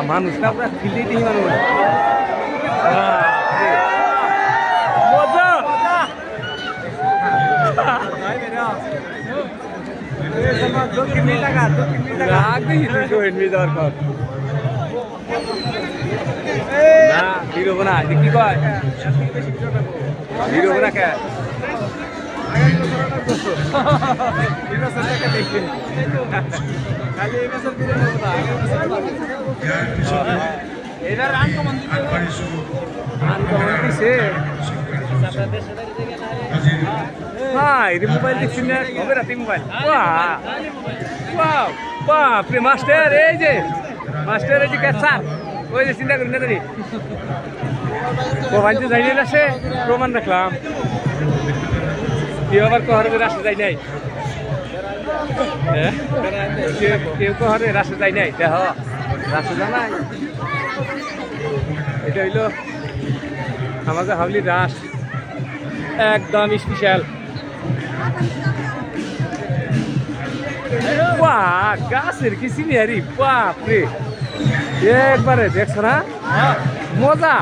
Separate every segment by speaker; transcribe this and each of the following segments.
Speaker 1: মানুষ না পুরা ফিলিটি মানুষ না কি কয় হিরো না কে মোবাইল দেখছি না কবে রাতে মোবাইল বাপরে মাস্টার এই যে ক্যাচার ওই যে চিন্তা করি না জানি মোবাইল তো যাই নাই আসে প্রমাণ রাখলাম কেউ আবার কহরে রাস্তা যাই নাই কেউ কহরে রাস্তা যাই নাই দেখ রাস্তা যা নাই এটা হইল আমাদের হাবলি রাস একদম স্পেশাল গাছের কি সিনিয়ারি বাপরে একবারে দেখছো না মজা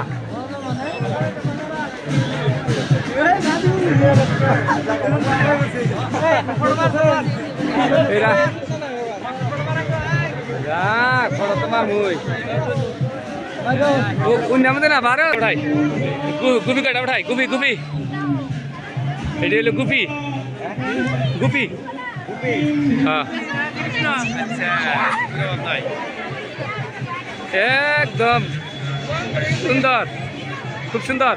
Speaker 1: না বারো উঠাই গুপি কাটা উঠাই গুপি এটি হলো গুপি হ্যাঁ একদম সুন্দর খুব সুন্দর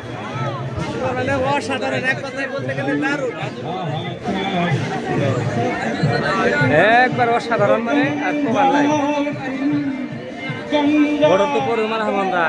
Speaker 1: একবার অসাধারণ মানে আর প্রমাণ নাই বড় তো পরে মানে আমরা